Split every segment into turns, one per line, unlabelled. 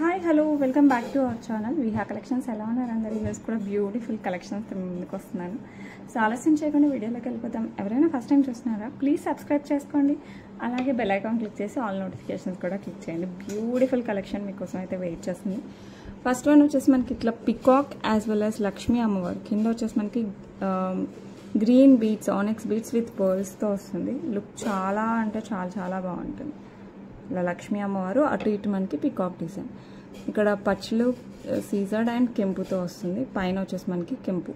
Hi hello welcome back to our channel Viha collections. ఎలా ఉన్నారు అందరు? ఈరోజు కూడా బ్యూటిఫుల్ కలెక్షన్స్ ముందుకు వస్తున్నాను. సో ఆలస్యం చేయకుండా వీడియోలోకి వెళ్ళిపోతాం. ఎవరైనా ఫస్ట్ టైం చూస్తున్నారా ప్లీజ్ సబ్స్క్రైబ్ చేసుకోండి, అలాగే బెల్ ఐకాన్ క్లిక్ చేసి ఆల్ నోటిఫికేషన్స్ కూడా క్లిక్ చేయండి. బ్యూటిఫుల్ కలెక్షన్ మీకోసం అయితే వెయిట్ చేస్తుంది. ఫస్ట్ వన్ వచ్చేసి మనకి ఇట్లా peacock as well as Lakshmi అమ్మవారు, కింద వచ్చేసి మనకి green beads, onyx beads with పర్ల్స్తో వస్తుంది. లుక్ చాలా అంటే చాలా చాలా బాగుంటుంది. ఇలా లక్ష్మీ అమ్మవారు, అటు ఇటు మనకి పికాక్ డిజైన్, ఇక్కడ పచ్చులు సీజర్డ్ అండ్ కెంపుతో వస్తుంది. పైన వచ్చేసి మనకి కెంపు,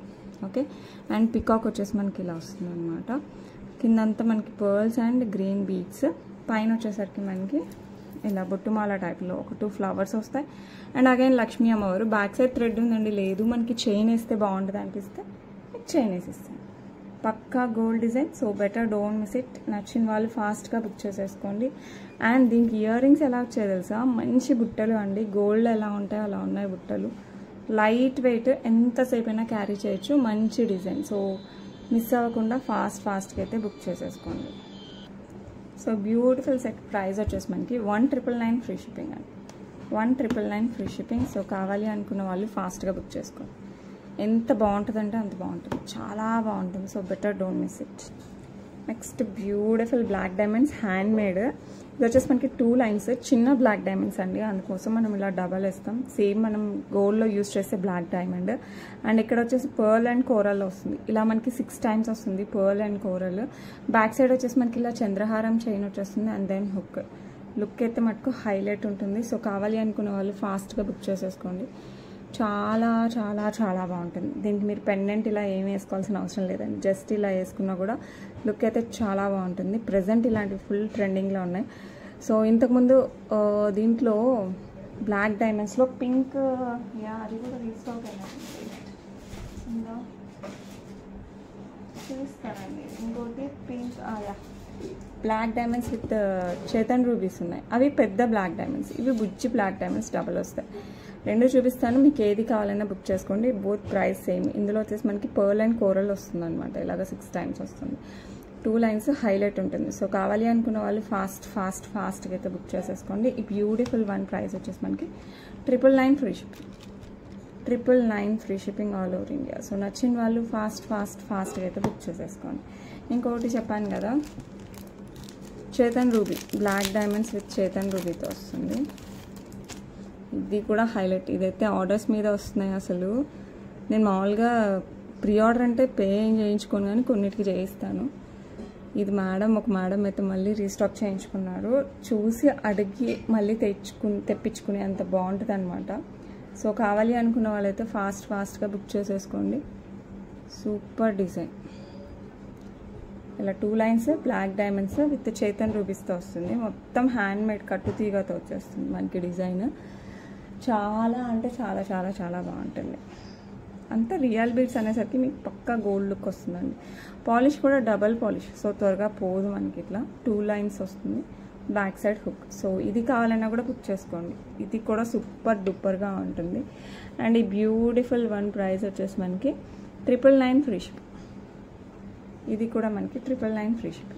ఓకే, అండ్ పికాక్ వచ్చేసి మనకి ఇలా వస్తుంది అనమాట. కిందంతా మనకి పర్ల్స్ అండ్ గ్రీన్ బీడ్స్, పైన వచ్చేసరికి మనకి ఇలా బొట్టుమాల టైప్లో ఒక 2 ఫ్లవర్స్ వస్తాయి. అండ్ అగైన్ లక్ష్మీ అమ్మవారు. బ్యాక్ సైడ్ థ్రెడ్ ఉందండి, లేదు మనకి చైన్ వేస్తే బాగుంటుంది అనిపిస్తే చైన్ వేసిస్తాను. పక్కా gold design, so better don't miss it. నచ్చిన వాళ్ళు ఫాస్ట్గా బుక్ చేసేసుకోండి. అండ్ దీనికి ఇయర్ రింగ్స్ ఎలా వచ్చాయి తెలుసా? మంచి బుట్టలు అండి, గోల్డ్ ఎలా ఉంటాయో అలా ఉన్నాయి బుట్టలు. లైట్ వెయిట్, ఎంతసేపు అయినా క్యారీ చేయొచ్చు. మంచి డిజైన్, సో మిస్ అవ్వకుండా ఫాస్ట్గా అయితే బుక్ చేసేసుకోండి. So beautiful set. ప్రైస్ వచ్చేసి మనకి 1999 ఫ్రీ షిప్పింగ్ అండి. 1999 ఫ్రీ షిప్పింగ్. సో కావాలి అనుకున్న వాళ్ళు ఫాస్ట్గా బుక్ చేసుకోండి. ఎంత బాగుంటుందంటే అంత బాగుంటుంది, చాలా బాగుంటుంది. So better don't miss it. Next beautiful black diamonds, handmade. ఇది వచ్చేసి మనకి 2 లైన్స్, చిన్న బ్లాక్ డైమండ్స్ అండి, అందుకోసం మనం ఇలా డబల్ వేస్తాం. సేమ్ మనం గోల్డ్లో యూజ్ చేసే బ్లాక్ డైమండ్. అండ్ ఇక్కడ వచ్చేసి పర్ల్ అండ్ కోరల్ వస్తుంది. ఇలా మనకి 6 టైమ్స్ వస్తుంది pearl and coral. Back side వచ్చేసి మనకి ఇలా చంద్రహారం చైన్ వచ్చేస్తుంది అండ్ దెన్ హుక్. లుక్ అయితే మటుకు హైలైట్ ఉంటుంది. సో కావాలి అనుకునే వాళ్ళు ఫాస్ట్గా బుక్ చేసేసుకోండి. చాలా చాలా చాలా బాగుంటుంది. దీనికి మీరు పెండెంట్ ఇలా ఏం వేసుకోవాల్సిన అవసరం లేదండి, జస్ట్ ఇలా వేసుకున్నా కూడా లుక్ అయితే చాలా బాగుంటుంది. ప్రజెంట్ ఇలాంటివి ఫుల్ ట్రెండింగ్లో ఉన్నాయి. సో ఇంతకుముందు దీంట్లో బ్లాక్ డైమండ్స్లో పింక్, అది కూడా రీస్టాక్ అయినట్టు చూస్తానండి. ఇంకోటి పింక్, బ్లాక్ డైమండ్స్ విత్ చేతన్ రూబీస్ ఉన్నాయి. అవి పెద్ద బ్లాక్ డైమండ్స్, ఇవి బుజ్జి బ్లాక్ డైమండ్స్ డబల్ వస్తాయి. 2 చూపిస్తాను, మీకు ఏది కావాలన్నా బుక్ చేసుకోండి. Both price same. ఇందులో వచ్చేసి మనకి పర్ల్ అండ్ కోరల్ వస్తుంది అనమాట, ఇలాగ 6 టైమ్స్ వస్తుంది. 2 లైన్స్ హైలైట్ ఉంటుంది. సో కావాలి అనుకున్న వాళ్ళు ఫాస్ట్గా అయితే బుక్ చేసేసుకోండి. ఈ బ్యూటిఫుల్ వన్ ప్రైస్ వచ్చేసి మనకి 999 free shipping. 999 free shipping all over India. So నచ్చిన వాళ్ళు ఫాస్ట్గా అయితే బుక్ చేసేసుకోండి. ఇంకొకటి చెప్పాను కదా, చేతన్ రూబీ, బ్లాక్ డైమండ్స్ విత్ చేతన్ రూబీతో వస్తుంది. ఇది కూడా హైలైట్. ఇదైతే ఆర్డర్స్ మీద వస్తున్నాయి. అసలు నేను మామూలుగా ప్రీ ఆర్డర్ అంటే పే ఏం చేయించుకోను, కానీ కొన్నిటికి చేయిస్తాను. ఇది ఒక మేడం అయితే మళ్ళీ రీస్టాక్ చేయించుకున్నారు. చూసి అడిగి మళ్ళీ తెప్పించుకుని అంత బాగుంటుంది అనమాట. సో కావాలి అనుకున్న వాళ్ళైతే ఫాస్ట్గా బుక్ చేసేసుకోండి. Super design. ఇలా 2 లైన్స్ బ్లాక్ డైమండ్స్ విత్ చేతన్ రూబీస్తో వస్తుంది. మొత్తం హ్యాండ్ మేడ్ కట్టు తీగతో వచ్చేస్తుంది మనకి డిజైన్. చాలా అంటే చాలా చాలా చాలా బాగుంటుంది. అంతా రియల్ బీడ్స్ అనేసరికి మీకు పక్కా గోల్డ్ లుక్ వస్తుందండి. పాలిష్ కూడా డబల్ పాలిష్, సో త్వరగా పోదు మనకి. ఇట్లా 2 లైన్స్ వస్తుంది, బ్యాక్ సైడ్ హుక్. సో ఇది కావాలన్నా కూడా బుక్ చేసుకోండి. ఇది కూడా సూపర్ డూపర్గా ఉంటుంది. అండ్ ఈ బ్యూటిఫుల్ వన్ ప్రైస్ వచ్చేసి మనకి 999 ఫ్రీ షిప్. ఇది కూడా మనకి 999 ఫ్రీ షిప్.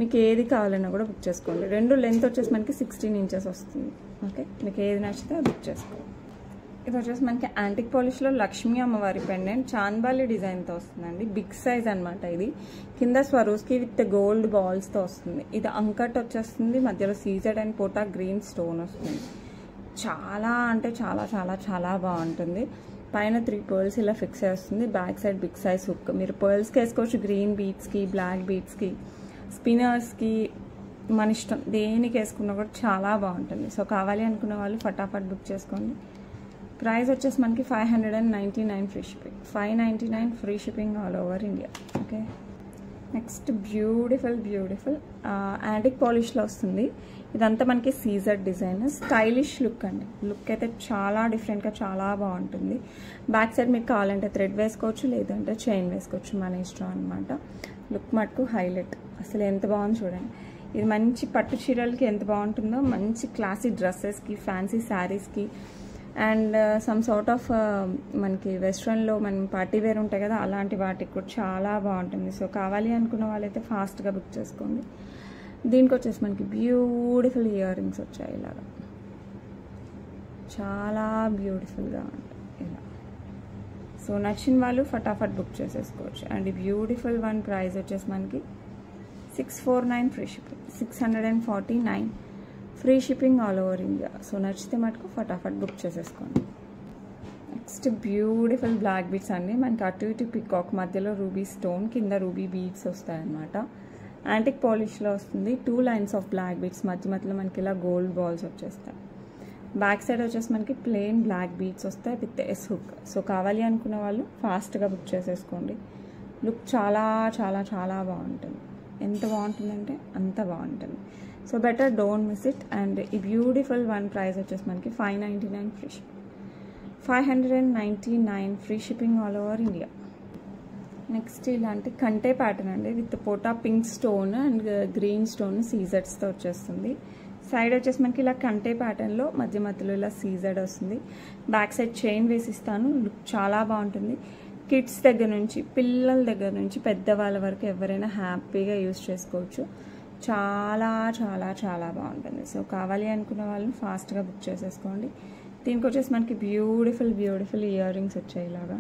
మీకు ఏది కావాలన్నా కూడా బుక్ చేసుకోండి. 2 లెంత్ వచ్చేసి మనకి 16 ఇంచెస్ వస్తుంది. ఓకే, మీకు ఏది నచ్చితే బుక్ చేసుకోండి. ఇది వచ్చేసి మనకి యాంటిక్ పాలిష్లో లక్ష్మీ అమ్మవారి పెండెంట్, చాంద్బాలి డిజైన్తో వస్తుందండి. బిగ్ సైజ్ అనమాట. ఇది కింద స్వరూస్కి విత్ గోల్డ్ బాల్స్తో వస్తుంది. ఇది అంకట్ వచ్చేస్తుంది, మధ్యలో సీజెడ్ అండ్ పోటా గ్రీన్ స్టోన్ వస్తుంది. చాలా అంటే చాలా చాలా చాలా బాగుంటుంది. పైన 3 పర్ల్స్ ఇలా ఫిక్స్ చేస్తుంది. Back side big size hook. మీరు పర్ల్స్కి వేసుకోవచ్చు, గ్రీన్ బీట్స్కి, బ్లాక్ బీట్స్కి, స్పిన్నర్స్కి, మన ఇష్టం దేనికి వేసుకున్నా కూడా చాలా బాగుంటుంది. సో కావాలి అనుకున్న వాళ్ళు ఫటాఫట్ బుక్ చేసుకోండి. ప్రైస్ వచ్చేసి మనకి 599 free shipping. 599 free shipping all over India. Okay, next beautiful antique పాలిష్లో వస్తుంది. ఇదంతా మనకి సీజర్ డిజైన్, స్టైలిష్ లుక్ అండి. లుక్ అయితే చాలా డిఫరెంట్గా చాలా బాగుంటుంది. బ్యాక్ సైడ్ మీకు కావాలంటే థ్రెడ్ వేసుకోవచ్చు, లేదంటే చైన్ వేసుకోవచ్చు, మన ఇష్టం అనమాట. లుక్ మటుకు హైలైట్. అసలు ఎంత బాగుంది చూడండి. ఇది మంచి పట్టు చీరలకి ఎంత బాగుంటుందో, మంచి క్లాసిక్ డ్రెస్సెస్కి, ఫ్యాన్సీ శారీస్కి, అండ్ సమ్ సార్ట్ ఆఫ్ మనకి వెస్ట్రన్లో మనం పార్టీ వేర్ ఉంటాయి కదా, అలాంటి వాటికి కూడా చాలా బాగుంటుంది. సో కావాలి అనుకున్న వాళ్ళైతే ఫాస్ట్గా బుక్ చేసుకోండి. దీనికి వచ్చేసి మనకి బ్యూటిఫుల్ ఇయర్ రింగ్స్ వచ్చాయి ఇలాగా. చాలా బ్యూటిఫుల్గా ఉంటుంది ఇలా. సో నచ్చిన వాళ్ళు ఫటాఫట్ బుక్ చేసేసుకోవచ్చు. అండ్ ఈ బ్యూటిఫుల్ వన్ ప్రైస్ వచ్చేసి మనకి 649 free shipping, 649 free shipping all over India. So నచ్చితే మటుకు ఫటాఫట్ బుక్ చేసేసుకోండి. నెక్స్ట్ బ్యూటిఫుల్ బ్లాక్ బీడ్స్ అండి. మనకి అటు ఇటు పికాక్ మధ్యలో రూబీ స్టోన్, కింద రూబీ బీడ్స్ వస్తాయన్నమాట. యాంటిక్ పాలిష్లో వస్తుంది. 2 లైన్స్ ఆఫ్ బ్లాక్ బీడ్స్, మధ్యలో మనకి ఇలా గోల్డ్ బాల్స్ వచ్చేస్తాయి. బ్యాక్ సైడ్ వచ్చేసి మనకి ప్లెయిన్ బ్లాక్ బీడ్స్ వస్తాయి విత్ ఎస్ హుక్. సో కావాలి అనుకున్న వాళ్ళు ఫాస్ట్గా బుక్ చేసేసుకోండి. లుక్ చాలా చాలా చాలా బాగుంటుంది. ఎంత బాగుంటుందంటే అంత బాగుంటుంది. So better don't miss it. And ఈ బ్యూటిఫుల్ వన్ ప్రైస్ వచ్చేసి మనకి 599 free shipping, 599 free shipping all over India. Next ఇలాంటి కంటే ప్యాటర్న్ అండి విత్ పోటా pink stone and green stone సీజెడ్స్తో వచ్చేస్తుంది. సైడ్ వచ్చేసి మనకి ఇలా కంటే ప్యాటర్న్లో మధ్యలో ఇలా సీజెడ్ వస్తుంది. బ్యాక్ సైడ్ చైన్ వేసిస్తాను. లుక్ చాలా బాగుంటుంది. కిడ్స్ దగ్గర నుంచి, పిల్లల దగ్గర నుంచి పెద్దవాళ్ళ వరకు ఎవరైనా హ్యాపీగా యూజ్ చేసుకోవచ్చు. చాలా చాలా చాలా బాగుంటుంది. సో కావాలి అనుకున్న వాళ్ళు ఫాస్ట్గా బుక్ చేసేసుకోండి. దీనికి వచ్చేసి మనకి బ్యూటిఫుల్ ఇయర్ రింగ్స్ వచ్చాయి. ఇలాగా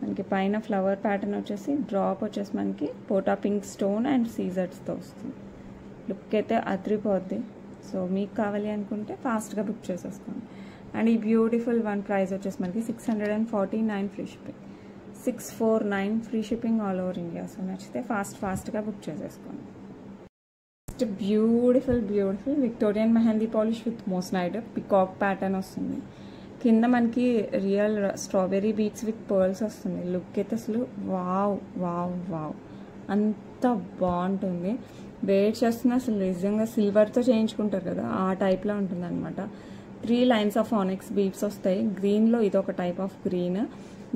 మనకి పైన ఫ్లవర్ ప్యాటర్న్ వచ్చేసి డ్రాప్ వచ్చేసి మనకి పోటా పింక్ స్టోన్ అండ్ సీజర్స్తో వస్తుంది. లుక్ అయితే అదిరిపోద్ది. సో మీకు కావాలి అనుకుంటే ఫాస్ట్గా బుక్ చేసేసుకోండి. అండ్ ఈ బ్యూటిఫుల్ వన్ ప్రైస్ వచ్చేసి మనకి 649 free shipping, 649 free shipping all over India. So నచ్చితే ఫాస్ట్గా బుక్ చేసేసుకోండి. Beautiful Victorian mehndi polish with moissanite peacock pattern వస్తుంది. కింద మనకి real strawberry beads with pearls వస్తుంది. లుక్ అయితే అసలు వావ్ అంత బాగుంటుంది. వేర్ చేస్తున్న అసలు నిజంగా సిల్వర్తో చేయించుకుంటారు కదా, ఆ టైప్లో ఉంటుంది అనమాట. 3 లైన్స్ ఆఫ్ ఆనెక్స్ బీట్స్ వస్తాయి. గ్రీన్లో ఇదొక type of green.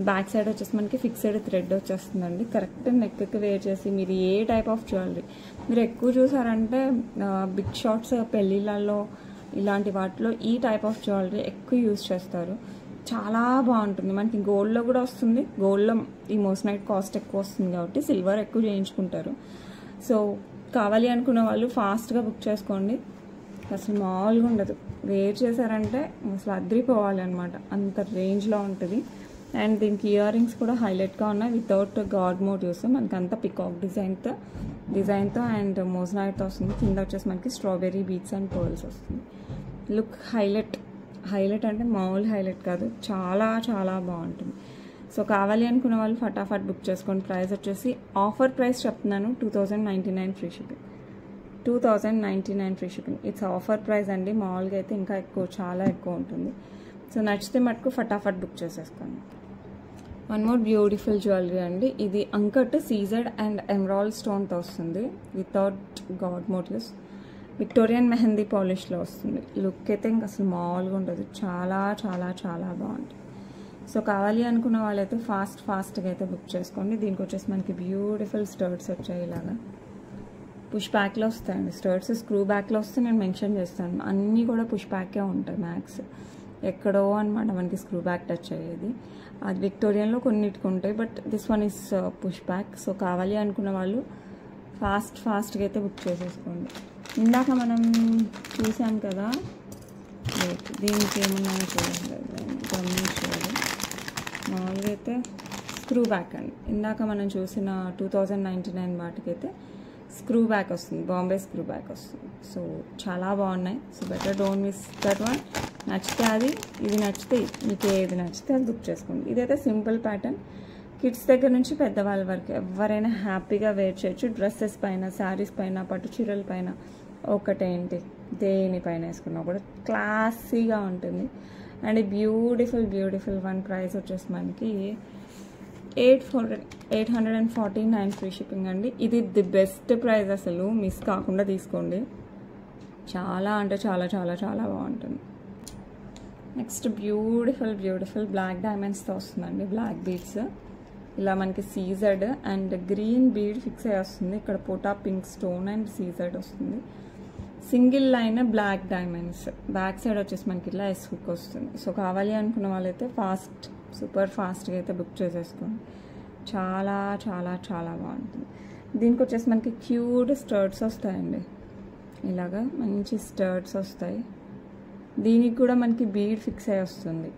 Back side వచ్చేసి మనకి ఫిక్స్డ్ థ్రెడ్ వచ్చేస్తుందండి. కరెక్ట్ నెక్కి వేర్ చేసి మీరు ఏ టైప్ ఆఫ్ జ్యువెలరీ మీరు ఎక్కువ చూసారంటే బిగ్ షాట్స్ పెళ్ళిళ్ళల్లో ఇలాంటి వాటిలో ఈ టైప్ ఆఫ్ జ్యువెలరీ ఎక్కువ యూజ్ చేస్తారు. చాలా బాగుంటుంది. మనకి గోల్డ్లో కూడా వస్తుంది. గోల్డ్లో ఈ మోస్నైట్ కాస్ట్ ఎక్కువ వస్తుంది కాబట్టి సిల్వర్ ఎక్కువ చేయించుకుంటారు. సో కావాలి అనుకున్న వాళ్ళు ఫాస్ట్గా బుక్ చేసుకోండి. అసలు మామూలుగా ఉండదు. వేర్ చేశారంటే అసలు అద్రిపోవాలి అనమాట, అంత రేంజ్లో ఉంటుంది. అండ్ దీనికి ఇయర్ రింగ్స్ కూడా హైలైట్గా ఉన్నాయి వితౌట్ గాడ్ మోటివ్స్. మనకి అంతా పికాక్ డిజైన్తో అండ్ మోస్నైట్తో వస్తుంది. కింద వచ్చేసి మనకి స్ట్రాబెర్రీ బీట్స్ అండ్ పర్ల్స్ వస్తుంది. లుక్ హైలైట్ అంటే మామూలు హైలైట్ కాదు, చాలా చాలా బాగుంటుంది. సో కావాలి అనుకున్న వాళ్ళు ఫటాఫట్ బుక్ చేసుకోండి. ప్రైస్ వచ్చేసి ఆఫర్ ప్రైస్ చెప్తున్నాను, 2099 free shipping, 2099 free shipping. It's offer price అండి. మామూలుగా అయితే ఇంకా ఎక్కువ, చాలా ఎక్కువ ఉంటుంది. సో నచ్చితే మటుకు ఫటాఫట్ బుక్ చేసేసుకోండి. వన్ మోర్ బ్యూటిఫుల్ జ్యువెలరీ అండి. ఇది అంకట్ సీజెడ్ అండ్ ఎమరాల్డ్ స్టోన్తో వస్తుంది without god motifs. Victorian mehndi పాలిష్లో వస్తుంది. లుక్ అయితే ఇంకా అసలు మామూలుగా ఉండదు. చాలా చాలా చాలా బాగుంటుంది. సో కావాలి అనుకున్న వాళ్ళైతే ఫాస్ట్గా అయితే బుక్ చేసుకోండి. దీనికి వచ్చేసి మనకి బ్యూటిఫుల్ స్టర్ట్స్ వచ్చాయి. ఇలాగా పుష్ బ్యాక్లో వస్తాయండి. స్టర్ట్స్ స్క్రూ బ్యాక్లో వస్తే నేను మెన్షన్ చేస్తాను. అన్నీ కూడా పుష్ బ్యాకే ఉంటాయి మ్యాక్స్. ఎక్కడో అనమాట మనకి స్క్రూ బ్యాక్ టచ్ అయ్యేది. అది విక్టోరియన్లో కొన్నిటికి ఉంటాయి, but this one is push back. So కావాలి అనుకున్న వాళ్ళు ఫాస్ట్గా అయితే బుక్ చేసేసుకోండి. ఇందాక మనం చూసాం కదా, దీనికి ఏమన్నా చూడండి, గమనించాలి. మామూలుగా అయితే స్క్రూ బ్యాక్ అండి. ఇందాక మనం చూసిన 2099 వాటికైతే స్క్రూ బ్యాక్ వస్తుంది, బాంబే స్క్రూ బ్యాక్ వస్తుంది. సో చాలా బాగున్నాయి. So better don't miss that one. నచ్చితే అది, ఇది నచ్చితే మీకు ఏది నచ్చితే అది బుక్ చేసుకోండి. ఇదైతే సింపుల్ ప్యాటర్న్. కిడ్స్ దగ్గర నుంచి పెద్దవాళ్ళ వరకు ఎవరైనా హ్యాపీగా వేర్ చేయొచ్చు. డ్రెస్సెస్ పైన, శారీస్ పైన, పట్టు చీరల పైన, ఒకటేంటి దేనిపైన వేసుకున్నా కూడా క్లాసీగా ఉంటుంది. అండ్ బ్యూటిఫుల్ వన్ ప్రైస్ వచ్చేసి మనకి 849 ఫ్రీ షిప్పింగ్ అండి. ఇది ది బెస్ట్ ప్రైస్, అసలు మిస్ కాకుండా తీసుకోండి. చాలా అంటే చాలా చాలా చాలా బాగుంటుంది. నెక్స్ట్ బ్యూటిఫుల్ బ్లాక్ డైమండ్స్తో వస్తుందండి. బ్లాక్ బీడ్స్ ఇలా మనకి CZ and green bead fix అయ్యి వస్తుంది. ఇక్కడ పోటా పింక్ స్టోన్ అండ్ సీజెడ్ వస్తుంది. Single line black diamonds. Back side వచ్చేసి మనకి ఇలా ఎస్ హుక్ వస్తుంది. సో కావాలి అనుకున్న వాళ్ళైతే సూపర్ ఫాస్ట్గా అయితే బుక్ చేసేసుకోండి. చాలా చాలా చాలా బాగుంటుంది. దీనికి వచ్చేసి మనకి క్యూట్ స్టర్ట్స్ వస్తాయండి. ఇలాగా మంచి స్టర్ట్స్ వస్తాయి. దీనికి కూడా మనకి బీడ్ ఫిక్స్ అయ్యి వస్తుంది,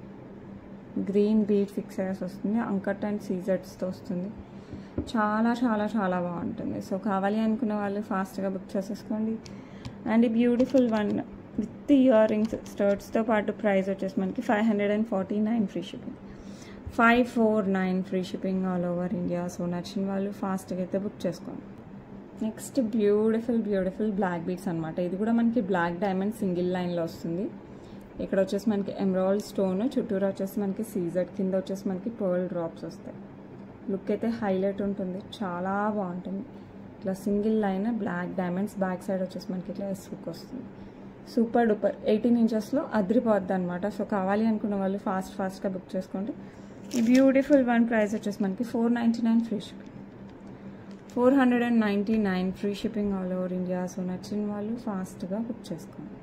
గ్రీన్ బీడ్ ఫిక్స్ అయ్యేసి వస్తుంది, అంకట్ అండ్ సీజర్స్తో వస్తుంది. చాలా చాలా చాలా బాగుంటుంది. సో కావాలి అనుకున్న వాళ్ళు ఫాస్ట్గా బుక్ చేసేసుకోండి. అండ్ ఈ beautiful one with earrings స్టర్ట్స్తో పాటు ప్రైస్ వచ్చేసి మనకి 549 free shipping, 549 free shipping all over India. So నచ్చిన వాళ్ళు ఫాస్ట్గా అయితే బుక్ చేసుకోండి. నెక్స్ట్ బ్యూటిఫుల్ బ్లాక్ బీడ్స్ అనమాట. ఇది కూడా మనకి బ్లాక్ డైమండ్ సింగిల్ లైన్లో వస్తుంది. ఇక్కడ వచ్చేసి మనకి ఎమరాల్డ్ స్టోన్, చుట్టూరు వచ్చేసి మనకి సీజర్, కింద వచ్చేసి మనకి పర్ల్ డ్రాప్స్ వస్తాయి. లుక్ అయితే హైలైట్ ఉంటుంది, చాలా బాగుంటుంది. ఇట్లా single line black diamonds, back side వచ్చేసి మనకి ఇట్లా ఎస్వుక్ వస్తుంది. సూపర్ డూపర్ 18 ఇంచెస్లో అదిరిపోద్ది అనమాట. సో కావాలి అనుకున్న వాళ్ళు ఫాస్ట్గా బుక్ చేసుకోండి. ఈ బ్యూటిఫుల్ వన్ ప్రైస్ వచ్చేసి మనకి 499 free shipping, 499 free shipping all over India. So నచ్చిన వాళ్ళు ఫాస్ట్గా బుక్ చేసుకోండి.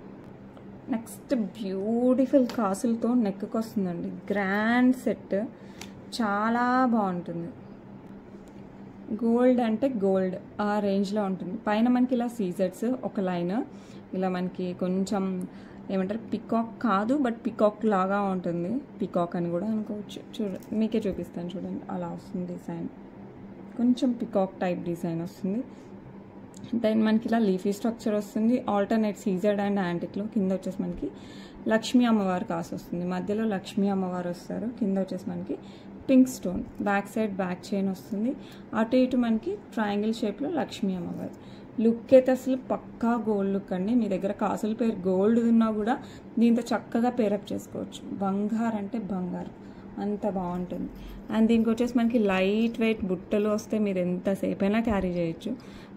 నెక్స్ట్ బ్యూటిఫుల్ కాసులతో నెక్కి వస్తుందండి, గ్రాండ్ సెట్, చాలా బాగుంటుంది. గోల్డ్ అంటే గోల్డ్ ఆ రేంజ్లో ఉంటుంది. పైన మనకి ఇలా సీజర్స్ ఒక లైన్, ఇలా మనకి కొంచెం ఏమంటారు పికాక్ కాదు బట్ పికాక్ లాగా ఉంటుంది, పికాక్ అని కూడా అనుకోవచ్చు. మీకే చూపిస్తాను చూడండి, అలా వస్తుంది డిజైన్, కొంచెం పికాక్ టైప్ డిజైన్ వస్తుంది. దెన్ మనకి ఇలా లీఫీ స్ట్రక్చర్ వస్తుంది, ఆల్టర్నేట్ సీజర్డ్ అండ్ యాంటిక్లో. కింద వచ్చేసి మనకి లక్ష్మీ అమ్మవారు కాసు వస్తుంది, మధ్యలో లక్ష్మీ అమ్మవారు వస్తారు. కింద వచ్చేసి మనకి pink stone, back side back chain వస్తుంది. అటు ఇటు మనకి ట్రయాంగిల్ షేప్లో లక్ష్మీ అమ్మవారు. లుక్ అయితే అసలు పక్కా గోల్డ్ లుక్ అండి. మీ దగ్గర కాసుల పేరు గోల్డ్ ఉన్నా కూడా దీంతో చక్కగా పేరప్ చేసుకోవచ్చు. బంగారు అంటే బంగారు, అంత బాగుంటుంది. అండ్ దీనికి వచ్చేసి మనకి లైట్ వెయిట్ బుట్టలు వస్తే మీరు ఎంతసేపు అయినా క్యారీ చేయొచ్చు.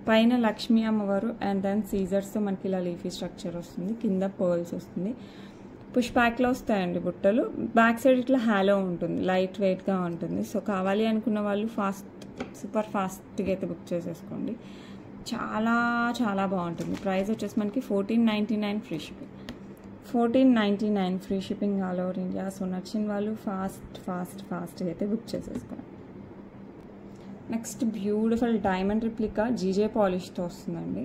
పైన లక్ష్మీ అమ్మవారు అండ్ దెన్ సీజర్స్తో మనకి ఇలా లీఫీ స్ట్రక్చర్ వస్తుంది, కింద పర్ల్స్ వస్తుంది. పుష్ బ్యాక్లో వస్తాయండి బుట్టలు, బ్యాక్ సైడ్ ఇట్లా హ్యాలో ఉంటుంది, లైట్ వెయిట్గా ఉంటుంది. సో కావాలి అనుకున్న వాళ్ళు సూపర్ ఫాస్ట్గా అయితే బుక్ చేసేసుకోండి. చాలా చాలా బాగుంటుంది. ప్రైస్ వచ్చేసి మనకి 1499 free shipping, 1499 free shipping all over India. So నచ్చిన వాళ్ళు ఫాస్ట్గా అయితే బుక్ చేసేసుకోండి. Next beautiful diamond replica GJ పాలిష్తో వస్తుందండి.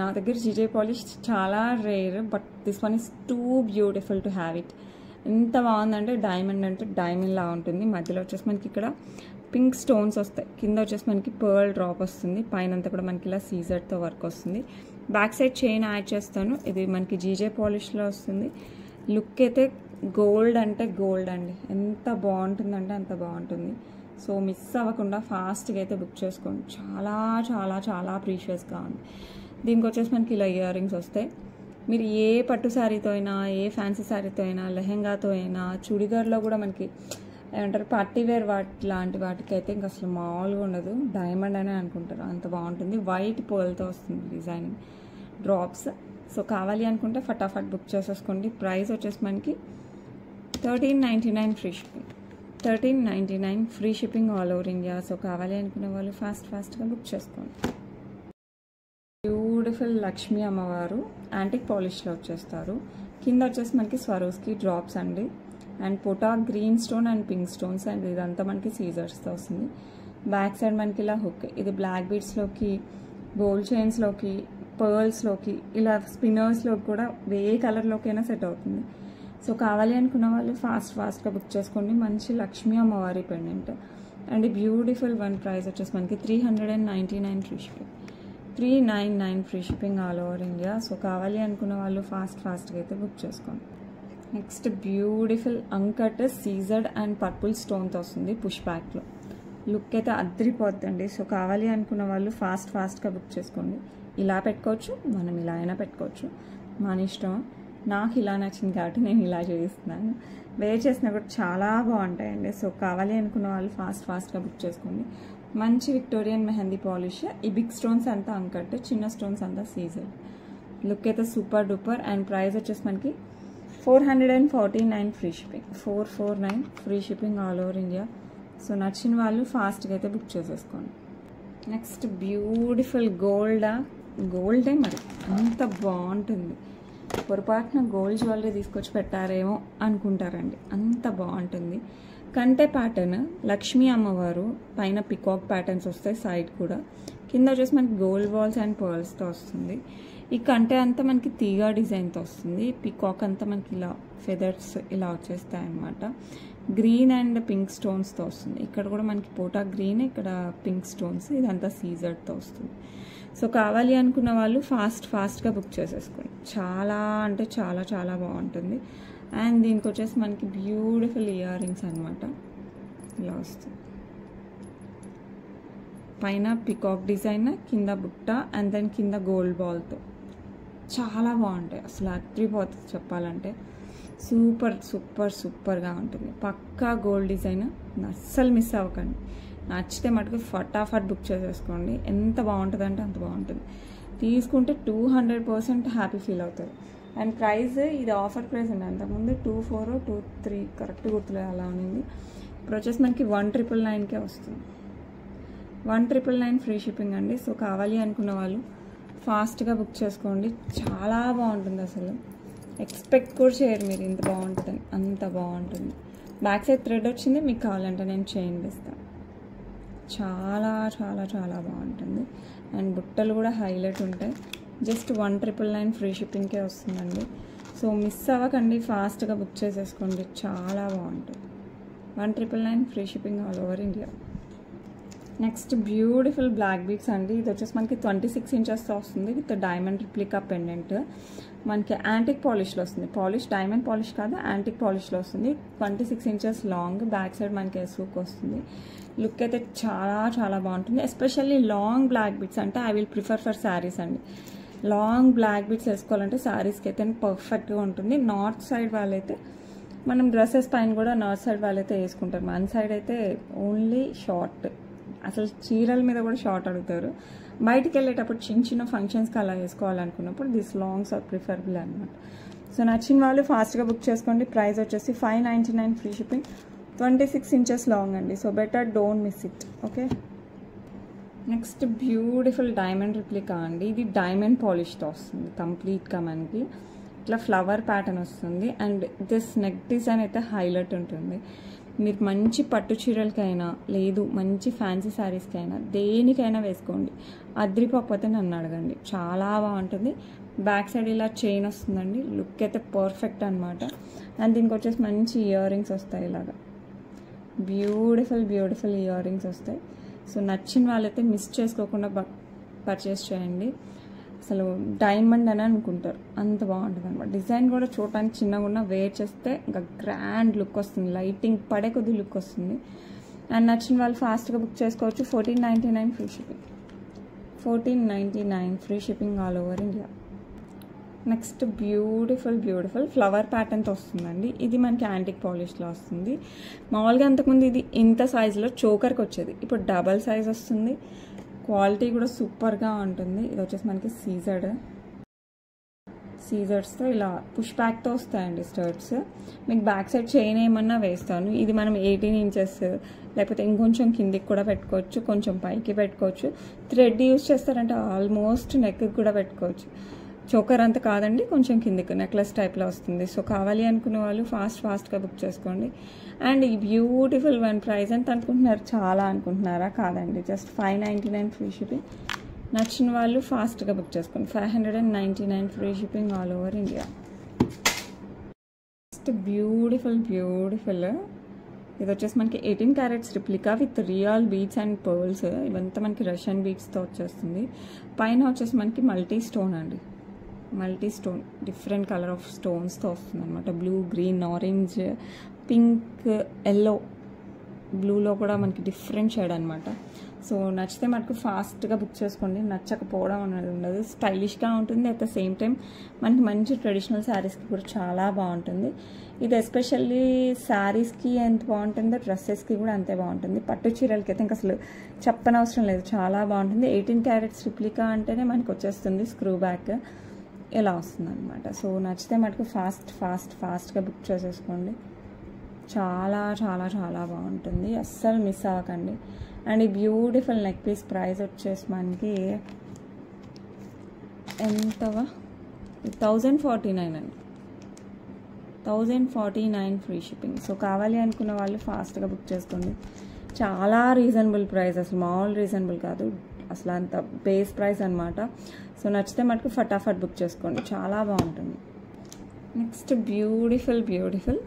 నా దగ్గర జీజే పాలిష్ చాలా rare, but this one is too beautiful to have it. ఎంత బాగుందంటే డైమండ్ అంటే డైమండ్ లా ఉంటుంది. మధ్యలో వచ్చేసి మనకి ఇక్కడ పింక్ స్టోన్స్ వస్తాయి, కింద వచ్చేసి మనకి పర్ల్ డ్రాప్ వస్తుంది, పైన అంతా కూడా మనకి ఇలా సీజర్తో వర్క్ వస్తుంది. బ్యాక్ సైడ్ చైన్ యాడ్ చేస్తాను, ఇది మనకి జీజే పాలిష్లో వస్తుంది. లుక్ అయితే గోల్డ్ అంటే గోల్డ్ అండి, ఎంత బాగుంటుందంటే అంత బాగుంటుంది. సో మిస్ అవ్వకుండా ఫాస్ట్గా అయితే బుక్ చేసుకోండి, చాలా చాలా చాలా ప్రీషియస్గా ఉంది. దీనికి వచ్చేసి మనకి ఇలా ఇయర్ రింగ్స్ వస్తాయి. మీరు ఏ పట్టు శారీతో అయినా, ఏ ఫ్యాన్సీ శారీతో అయినా, లెహెంగాతో అయినా, చుడిదార్లో కూడా మనకి ఏమంటారు పార్టీవేర్ లాంటి వాటికి అయితే ఇంకా అసలు మామూలుగా ఉండదు. డైమండ్ అనే అనుకుంటారు, అంత బాగుంటుంది. వైట్ పర్ల్తో వస్తుంది డిజైనింగ్ డ్రాప్స్. సో కావాలి అనుకుంటే ఫటాఫట్ బుక్ చేసేసుకోండి. ప్రైస్ వచ్చేసి మనకి 1399 free shipping, 1399 free shipping all over India. So కావాలి అనుకునే వాళ్ళు ఫాస్ట్గా బుక్ చేసుకోండి. బ్యూటిఫుల్ లక్ష్మీ అమ్మవారు యాంటిక్ పాలిష్లో వచ్చేస్తారు. కింద వచ్చేసి మనకి స్వరోస్కి డ్రాప్స్ అండి, అండ్ పోటా green stone and pink stones, and ఇదంతా మనకి సీజర్స్తో వస్తుంది. బ్యాక్ సైడ్ మనకి ఇలా హుక్, ఇది బ్లాక్ బీడ్స్లోకి, గోల్డ్ చైన్స్లోకి, పర్ల్స్లోకి, ఇలా స్పిన్నర్స్లోకి కూడా ఏ కలర్లోకైనా సెట్ అవుతుంది. సో కావాలి అనుకున్న వాళ్ళు ఫాస్ట్గా బుక్ చేసుకోండి. మంచి లక్ష్మీ అమ్మవారి pendant and beautiful one. Price వచ్చేసి మనకి 399 free shipping, 399 free shipping all over India. So కావాలి అనుకున్న వాళ్ళు ఫాస్ట్గా అయితే బుక్ చేసుకోండి. నెక్స్ట్ బ్యూటిఫుల్ అంకట్ సీజర్డ్ అండ్ పర్పుల్ స్టోన్తో వస్తుంది పుష్ బ్యాక్లో. లుక్ అయితే అద్దరిపోద్దండి. సో కావాలి అనుకున్న వాళ్ళు ఫాస్ట్గా బుక్ చేసుకోండి. ఇలా పెట్టుకోవచ్చు, మనం ఇలా అయినా పెట్టుకోవచ్చు, మన ఇష్టం. నాకు ఇలా నచ్చింది కాబట్టి నేను ఇలా చూపిస్తున్నాను. వేర్ చేసినా కూడా చాలా బాగుంటాయండి. సో కావాలి అనుకున్న వాళ్ళు ఫాస్ట్గా బుక్ చేసుకోండి. మంచి విక్టోరియన్ మెహందీ పాలిష్. ఈ బిగ్ స్టోన్స్ అంతా అంకట్, చిన్న స్టోన్స్ అంతా సీజర్డ్. లుక్ అయితే సూపర్ డూపర్. అండ్ ప్రైస్ వచ్చేసి మనకి 449 free shipping, 449 free shipping all over India. So నచ్చిన వాళ్ళు ఫాస్ట్గా అయితే బుక్ చేసేసుకోండి. నెక్స్ట్ బ్యూటిఫుల్ గోల్డే మరి అంత బాగుంటుంది. పొరపాటున గోల్డ్ జ్యువెలరీ తీసుకొచ్చి పెట్టారేమో అనుకుంటారండి, అంత బాగుంటుంది. కంటే ప్యాటర్న్ లక్ష్మీ అమ్మవారు, పైన పికాక్ ప్యాటర్న్స్ వస్తాయి, సైడ్ కూడా. కింద వచ్చేసి మనకి గోల్డ్ బాల్స్ అండ్ పర్ల్స్తో వస్తుంది. ఈ కంటే అంతా మనకి తీగా డిజైన్తో వస్తుంది. పికాక్ అంతా మనకి ఇలా ఫెదర్స్ ఇలా వచ్చేస్తాయి అన్నమాట. గ్రీన్ అండ్ పింక్ స్టోన్స్తో వస్తుంది. ఇక్కడ కూడా మనకి పోటా గ్రీన్, ఇక్కడ పింక్ స్టోన్స్, ఇదంతా సీజర్తో వస్తుంది. సో కావాలి అనుకున్న వాళ్ళు ఫాస్ట్గా బుక్ చేసేసుకోండి. చాలా అంటే చాలా చాలా బాగుంటుంది. అండ్ దీనికి వచ్చేసి మనకి బ్యూటిఫుల్ ఇయర్ రింగ్స్ అనమాట. ఇలా వస్తుంది. పైన పికాక్ డిజైన్, కింద బుట్ట, అండ్ దెన్ కింద గోల్డ్ బాల్తో చాలా బాగుంటాయి. అసలు అద్రిపోతుంది చెప్పాలంటే. సూపర్గా ఉంటుంది. పక్కా గోల్డ్ డిజైన్, అస్సలు మిస్ అవ్వకండి. నచ్చితే మటుకు ఫటాఫట్ బుక్ చేసేసుకోండి. ఎంత బాగుంటుంది అంటే అంత బాగుంటుంది. తీసుకుంటే 200% హ్యాపీ ఫీల్ అవుతారు. అండ్ ప్రైస్ ఇది ఆఫర్ ప్రైస్ అండి. అంతకుముందు 24, 23 కరెక్ట్ గుర్తులేదు అలా ఉంది. ఇప్పుడు వచ్చేసి మనకి 1999కే వస్తుంది. 1999 ఫ్రీ షిప్పింగ్ అండి. సో కావాలి అనుకున్న వాళ్ళు ఫాస్ట్గా బుక్ చేసుకోండి. చాలా బాగుంటుంది. అసలు ఎక్స్పెక్ట్ కూడా చేయరు మీరు ఇంత బాగుంటుందని. అంత బాగుంటుంది. బ్యాక్ సైడ్ థ్రెడ్ వచ్చింది. మీకు కావాలంటే నేను చైన్ వేస్తాను. చాలా చాలా చాలా బాగుంటుంది. అండ్ బుట్టలు కూడా హైలైట్ ఉంటాయి. జస్ట్ 1999 ఫ్రీ షిప్పింగ్కే వస్తుందండి. సో మిస్ అవ్వకండి, ఫాస్ట్గా బుక్ చేసేసుకోండి. చాలా బాగుంటుంది. 1999 free shipping all over India. Next beautiful black beads అండి. ఇది వచ్చేసి మనకి 26 ఇంచెస్తో వస్తుంది విత్ డైమండ్ రిప్లికా పెండెంట్. మనకి యాంటిక్ పాలిష్లో వస్తుంది. పాలిష్ డైమండ్ పాలిష్ కాదు, యాంటిక్ పాలిష్లో వస్తుంది. 26 ఇంచెస్ లాంగ్. బ్యాక్ సైడ్ మనకి ఎస్సూక్ వస్తుంది. లుక్ అయితే చాలా చాలా బాగుంటుంది. ఎస్పెషల్లీ లాంగ్ బ్లాక్ బీడ్స్ అంటే I will prefer for saris అండి. లాంగ్ బ్లాక్ బీడ్స్ వేసుకోవాలంటే శారీస్కి అయితే పర్ఫెక్ట్గా ఉంటుంది. నార్త్ సైడ్ వాళ్ళైతే మనం డ్రెస్సెస్ పైన కూడా నార్త్ సైడ్ వాళ్ళైతే వేసుకుంటారు. మన సైడ్ అయితే ఓన్లీ షార్ట్. అసలు చీరల మీద కూడా షార్ట్ అడుగుతారు. బయటికి వెళ్ళేటప్పుడు చిన్న ఫంక్షన్స్కి అలా వేసుకోవాలనుకున్నప్పుడు దిస్ లాంగ్స్ ఆర్ ప్రిఫరబుల్ అనమాట. సో నచ్చిన వాళ్ళు ఫాస్ట్గా బుక్ చేసుకోండి. ప్రైస్ వచ్చేసి 599 ఫ్రీ షిప్పింగ్. 26 ఇంచెస్ లాంగ్ అండి. So better don't miss it. Okay. Next beautiful diamond replica అండి. ఇది డైమండ్ పాలిష్తో వస్తుంది కంప్లీట్గా. మనకి ఇట్లా ఫ్లవర్ ప్యాటర్న్ వస్తుంది. అండ్ దిస్ నెక్ డిజైన్ అయితే హైలైట్ ఉంటుంది. మీరు మంచి పట్టు చీరలకైనా లేదు మంచి ఫ్యాన్సీ శారీస్కైనా దేనికైనా వేసుకోండి. అద్రిపోకపోతే నన్ను అడగండి. చాలా బాగుంటుంది. బ్యాక్ సైడ్ ఇలా చైన్ వస్తుందండి. లుక్ అయితే పర్ఫెక్ట్ అనమాట. అండ్ దీనికి వచ్చేసి మంచి ఇయర్ రింగ్స్ వస్తాయి. ఇలాగా బ్యూటిఫుల్ ఇయర్ రింగ్స్ వస్తాయి. సో నచ్చిన వాళ్ళైతే మిస్ చేసుకోకుండా పర్చేస్ చేయండి. అసలు డైమండ్ అని అనుకుంటారు. అంత బాగుంటుంది అనమాట. డిజైన్ కూడా చూడటానికి చిన్నగా ఉన్న వేర్ చేస్తే ఇంకా గ్రాండ్ లుక్ వస్తుంది. లైటింగ్ పడే కొద్ది లుక్ వస్తుంది. అండ్ నచ్చిన వాళ్ళు ఫాస్ట్గా బుక్ చేసుకోవచ్చు. 1499 free shipping. 1499 free shipping all over India. Next beautiful flower ప్యాటర్న్తో వస్తుందండి. ఇది మనకి యాంటిక్ పాలిష్లో వస్తుంది. మామూలుగా అంతకుముందు ఇది ఇంత సైజులో చోకర్కి వచ్చేది. ఇప్పుడు డబల్ సైజ్ వస్తుంది. క్వాలిటీ కూడా సూపర్గా ఉంటుంది. ఇది వచ్చేసి మనకి సీజర్స్తో ఇలా పుష్ బ్యాక్తో వస్తాయండి స్టర్ట్స్. మీకు బ్యాక్ సైడ్ చైన్ ఏమన్నా వేస్తాను. ఇది మనం 18 ఇంచెస్ లేకపోతే ఇంకొంచెం కిందికి కూడా పెట్టుకోవచ్చు, కొంచెం పైకి పెట్టుకోవచ్చు. థ్రెడ్ యూజ్ చేస్తారంటే ఆల్మోస్ట్ నెక్కి కూడా పెట్టుకోవచ్చు. చోకర్ అంత కాదండి, కొంచెం కిందికి నెక్లెస్ టైప్లో వస్తుంది. సో కావాలి అనుకునే వాళ్ళు ఫాస్ట్గా బుక్ చేసుకోండి. అండ్ ఈ బ్యూటిఫుల్ వన్ ప్రైస్ ఎంత అనుకుంటున్నారు? చాలా అనుకుంటున్నారా? కాదండి, జస్ట్ 599 ఫ్రీ షిప్పింగ్. నచ్చిన వాళ్ళు ఫాస్ట్గా బుక్ చేసుకోండి. 599 free shipping all over India. Next beautiful ఇది వచ్చేసి మనకి 18 carats replica with real beads and pearls. ఇవంతా మనకి రష్యన్ బీడ్స్తో వచ్చేస్తుంది. పైన వచ్చేసి మనకి మల్టీ స్టోన్ అండి. Multi stone different colour of స్టోన్స్తో వస్తుంది అనమాట. Blue, green, orange, pink, yellow, బ్లూలో కూడా మనకి డిఫరెంట్ షేడ్ అనమాట. సో నచ్చితే మనకు ఫాస్ట్గా బుక్ చేసుకోండి. నచ్చకపోవడం అనేది ఉండదు. స్టైలిష్గా ఉంటుంది. అట్ ద సేమ్ టైం మనకి మంచి ట్రెడిషనల్ శారీస్కి కూడా చాలా బాగుంటుంది. ఇది ఎస్పెషల్లీ శారీస్కి ఎంత బాగుంటుందో డ్రెస్సెస్కి కూడా అంతే బాగుంటుంది. పట్టు చీరలకి అయితే ఇంకా అసలు చెప్పనవసరం లేదు, చాలా బాగుంటుంది. 18 క్యారెట్స్ రిప్లికా అంటేనే మనకు వచ్చేస్తుంది స్క్రూ బ్యాక్ ఇలా వస్తుంది అనమాట. సో నచ్చితే మనకు ఫాస్ట్గా బుక్ చేసేసుకోండి. చాలా చాలా చాలా బాగుంటుంది. అస్సలు మిస్ అవ్వకండి. అండ్ ఈ బ్యూటిఫుల్ నెక్ పీస్ ప్రైస్ వచ్చేసి మనకి ఎంతవా 1049 అండి. 1049 ఫ్రీ షిప్పింగ్. సో కావాలి అనుకున్న వాళ్ళు ఫాస్ట్గా బుక్ చేసుకోండి. చాలా రీజనబుల్ ప్రైస్, అసలు మామూలు రీజనబుల్ కాదు. అసలు అంత బేస్ ప్రైస్ అనమాట. సో నచ్చితే మటుకు ఫటాఫట్ బుక్ చేసుకోండి, చాలా బాగుంటుంది. నెక్స్ట్ బ్యూటిఫుల్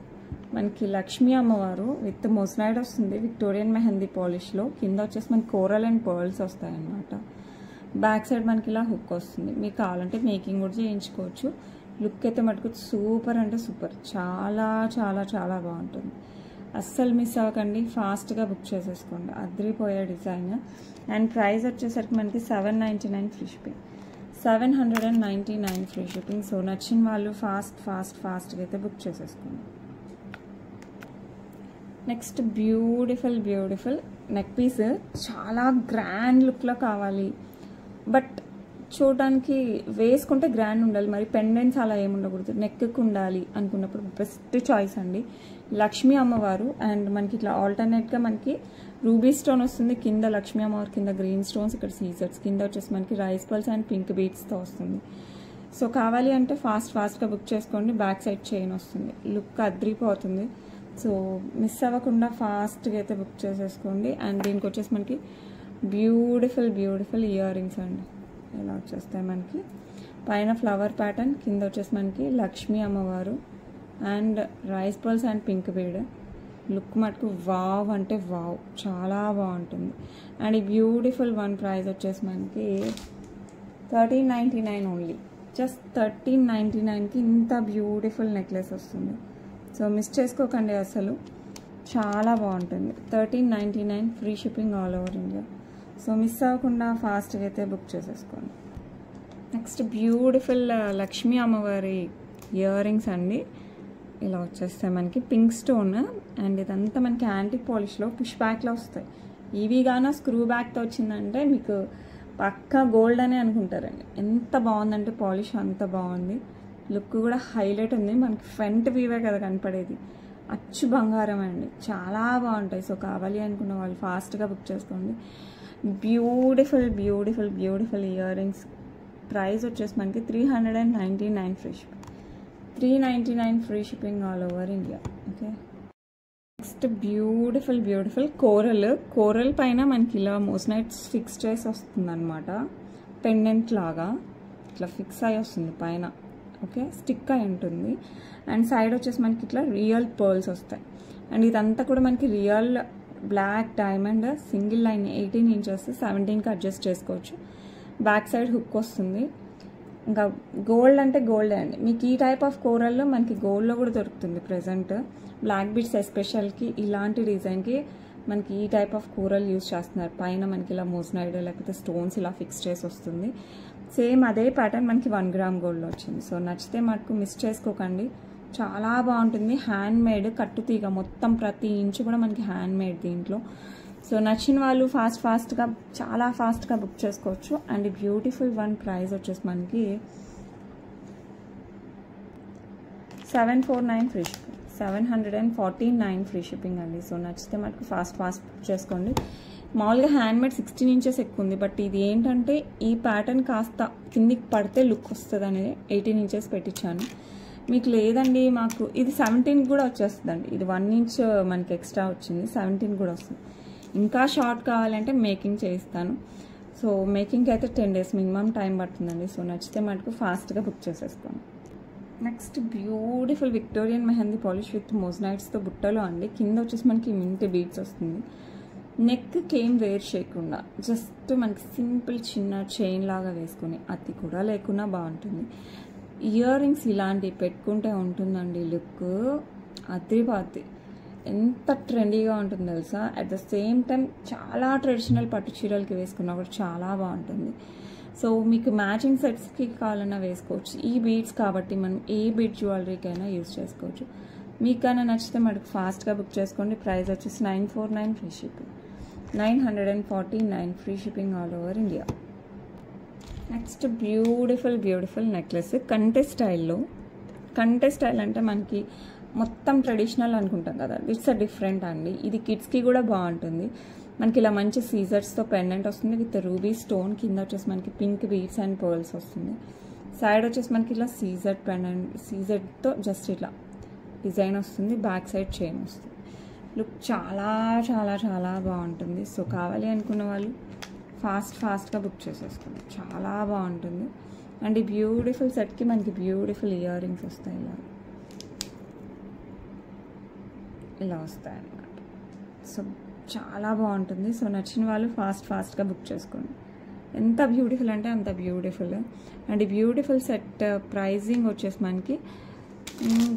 మనకి లక్ష్మీ అమ్మవారు విత్ మొజనైడ్ వస్తుంది, విక్టోరియన్ మెహందీ పాలిష్లో. కింద వచ్చేసి మనకి కోరల్ అండ్ పర్ల్స్ వస్తాయి అన్నమాట. బ్యాక్ సైడ్ మనకి ఇలా హుక్ వస్తుంది. మీకు కావాలంటే మేకింగ్ కూడా చేయించుకోవచ్చు. లుక్ అయితే మటుకు సూపర్ అంటే సూపర్, చాలా చాలా చాలా బాగుంటుంది. అస్సలు మిస్ అవ్వకండి, ఫాస్ట్గా బుక్ చేసేసుకోండి. అదిరిపోయే డిజైన్. అండ్ ప్రైస్ వచ్చేసరికి మనకి 799 free shipping, 799 free shipping. So నచ్చిన వాళ్ళు ఫాస్ట్గా అయితే బుక్ చేసేసుకోండి. నెక్స్ట్ బ్యూటిఫుల్ నెక్ పీస్, చాలా గ్రాండ్ లుక్లో కావాలి, బట్ చూడడానికి వేసుకుంటే గ్రాండ్ ఉండాలి, మరి పెండెంట్స్ అలా ఏమి ఉండకూడదు, నెక్కి ఉండాలి అనుకున్నప్పుడు బెస్ట్ చాయిస్ అండి లక్ష్మీ అమ్మవారు. అండ్ మనకి ఇట్లా ఆల్టర్నేట్గా మనకి రూబీ స్టోన్ వస్తుంది కింద, లక్ష్మీ అమ్మవారు కింద గ్రీన్ స్టోన్స్, ఇక్కడ సీజర్స్, కింద వచ్చేసి మనకి రైస్ పల్స్ అండ్ పింక్ బీడ్స్తో వస్తుంది. సో కావాలి అంటే ఫాస్ట్గా బుక్ చేసుకోండి. బ్యాక్ సైడ్ చైన్ వస్తుంది, లుక్ అద్రిపోతుంది. సో మిస్ అవ్వకుండా ఫాస్ట్గా అయితే బుక్ చేసేసుకోండి. అండ్ దీనికి వచ్చేసి మనకి బ్యూటిఫుల్ ఇయర్ రింగ్స్ అండి, ఇలా వచ్చేస్తాయి మనకి. పైన ఫ్లవర్ ప్యాటర్న్, కింద వచ్చేసి మనకి లక్ష్మీ అమ్మవారు and rice pearls and pink bead. Look మటుకు వావ్ అంటే వావ్, చాలా బాగుంటుంది. అండ్ ఈ బ్యూటిఫుల్ వన్ ప్రైస్ వచ్చేసి మనకి 1399 ఓన్లీ, జస్ట్ 1399కి ఇంత బ్యూటిఫుల్ నెక్లెస్ వస్తుంది. సో మిస్ చేసుకోకండి, అసలు చాలా బాగుంటుంది. 1399 free shipping all over India. So miss అవ్వకుండా ఫాస్ట్గా అయితే బుక్ చేసేసుకోండి. నెక్స్ట్ బ్యూటిఫుల్ లక్ష్మీ అమ్మవారి ఇయర్ రింగ్స్ అండి, ఇలా వచ్చేస్తాయి మనకి పింక్ స్టోన్. అండ్ ఇదంతా మనకి యాంటిక్ పాలిష్లో పుష్ బ్యాక్లో వస్తాయి. ఇవి గాన స్క్రూ బ్యాక్తో వచ్చిందంటే మీకు పక్కా గోల్డ్ అనే అనుకుంటారండి. ఎంత బాగుందంటే పాలిష్ అంత బాగుంది, లుక్ కూడా హైలైట్ ఉంది. మనకి ఫ్రంట్ వీవే కదా కనపడేది, అచ్చు బంగారం అండి, చాలా బాగుంటాయి. సో కావాలి అనుకున్న వాళ్ళు ఫాస్ట్గా బుక్ చేసుకోండి. Beautiful ear rings. ప్రైస్ వచ్చేసి మనకి 399 free shipping, 399 free shipping all over India. Okay, next beautiful coral పైన మనకి ఇలా మోస్నైట్స్ ఫిక్స్ చేసి వస్తుంది అనమాట, పెండెంట్ లాగా ఇట్లా ఫిక్స్ అయి వస్తుంది పైన. ఓకే, స్టిక్ అయి ఉంటుంది. అండ్ సైడ్ వచ్చేసి మనకి ఇట్లా రియల్ పర్ల్స్ వస్తాయి. అండ్ ఇదంతా కూడా మనకి real black diamond single line 18 inches 17కి అడ్జస్ట్ చేసుకోవచ్చు. బ్యాక్ సైడ్ హుక్ వస్తుంది. ఇంకా గోల్డ్ అంటే గోల్డే అండి. మీకు ఈ టైప్ ఆఫ్ కోరల్లో మనకి గోల్డ్లో కూడా దొరుకుతుంది ప్రెజెంట్. బ్లాక్ బీడ్స్ ఎస్పెషల్కి ఇలాంటి డిజైన్కి మనకి ఈ టైప్ ఆఫ్ కోరల్ యూజ్ చేస్తున్నారు. పైన మనకి ఇలా మోస్నైడ్ లేకపోతే స్టోన్స్ ఇలా ఫిక్స్ చేసి వస్తుంది. సేమ్ అదే ప్యాటర్న్ మనకి 1 గ్రామ్ గోల్డ్లో వచ్చింది. సో నచ్చితే మటుకు మిస్ చేసుకోకండి, చాలా బాగుంటుంది. హ్యాండ్ మేడ్ కట్టుతీగ మొత్తం ప్రతి ఇంచు కూడా మనకి హ్యాండ్ మేడ్ దీంట్లో. సో నచ్చిన వాళ్ళు ఫాస్ట్గా చాలా ఫాస్ట్గా బుక్ చేసుకోవచ్చు. అండ్ బ్యూటిఫుల్ వన్ ప్రైస్ వచ్చేసి మనకి 749 ఫ్రీ షిప్పింగ్, 749 ఫ్రీ షిప్పింగ్ అండి. సో నచ్చితే మటుకు ఫాస్ట్ బుక్ చేసుకోండి. మామూలుగా హ్యాండ్ మేడ్ 16 ఇంచెస్ ఎక్కువ ఉంది, బట్ ఇది ఏంటంటే ఈ ప్యాటర్న్ కాస్త కిందికి పడితే లుక్ వస్తుంది అనేది 18 ఇంచెస్ పెట్టించాను. మీకు లేదండి మాకు ఇది 17 కూడా వచ్చేస్తుందండి, ఇది 1 ఇంచ్ మనకి ఎక్స్ట్రా వచ్చింది, 17 కూడా వస్తుంది. ఇంకా షార్ట్ కావాలంటే మేకింగ్ చేయిస్తాను. సో మేకింగ్కి అయితే 10 days మినిమం టైం పడుతుందండి. సో నచ్చితే మటుకు ఫాస్ట్గా బుక్ చేసేసుకోండి. Next beautiful Victorian mehndi polish with మోజనైట్స్తో బుట్టలో అండి. కింద వచ్చేసి మనకి మింట్ బీడ్స్ వస్తుంది. నెక్కి ఏం వేర్ చేయకుండా జస్ట్ మనకి సింపుల్ చిన్న చైన్ లాగా వేసుకుని అతి కూడా లేకున్నా బాగుంటుంది. ఇయర్ రింగ్స్ ఇలాంటివి పెట్టుకుంటే ఉంటుందండి లుక్ అదిరిపోద్ది, ఎంత ట్రెండీగా ఉంటుంది తెలుసా. అట్ ద సేమ్ టైం చాలా ట్రెడిషనల్ పట్టు చీరలకి వేసుకున్నా కూడా చాలా బాగుంటుంది. సో మీకు మ్యాచింగ్ సెట్స్కి కావాలన్నా వేసుకోవచ్చు. ఈ బీడ్స్ కాబట్టి మనం ఏ బీడ్ జ్యువెలరీకైనా యూజ్ చేసుకోవచ్చు. మీకైనా నచ్చితే మనకు ఫాస్ట్గా బుక్ చేసుకోండి. ప్రైస్ వచ్చేసి 949 free shipping, 949 free shipping all over India. Next beautiful necklace కంటె స్టైల్లో. కంటె స్టైల్ అంటే మనకి మొత్తం ట్రెడిషనల్ అనుకుంటాం కదా, ఇట్స్ అ డిఫరెంట్ అండి. ఇది కిడ్స్కి కూడా బాగుంటుంది. మనకి ఇలా మంచి సీజర్స్తో పెండెంట్ వస్తుంది విత్ రూబీ స్టోన్. కింద వచ్చేసి మనకి పింక్ బీడ్స్ అండ్ పర్ల్స్ వస్తుంది. సైడ్ వచ్చేసి మనకి ఇలా సీజర్ పెండెంట్, సీజర్తో జస్ట్ ఇట్లా డిజైన్ వస్తుంది. బ్యాక్ సైడ్ చైన్ వస్తుంది. లుక్ చాలా చాలా చాలా బాగుంటుంది. సో కావాలి అనుకున్న వాళ్ళు ఫాస్ట్గా బుక్ చేసేసుకోండి, చాలా బాగుంటుంది. అండ్ ఈ బ్యూటిఫుల్ సెట్కి మనకి బ్యూటిఫుల్ ఇయర్ రింగ్స్ వస్తాయి, ఇలా వస్తాయి అన్నమాట. సో చాలా బాగుంటుంది. సో నచ్చిన వాళ్ళు ఫాస్ట్గా బుక్ చేసుకోండి. ఎంత బ్యూటిఫుల్ అంటే అంత బ్యూటిఫుల్. అండ్ ఈ బ్యూటిఫుల్ సెట్ ప్రైజింగ్ వచ్చేసి మనకి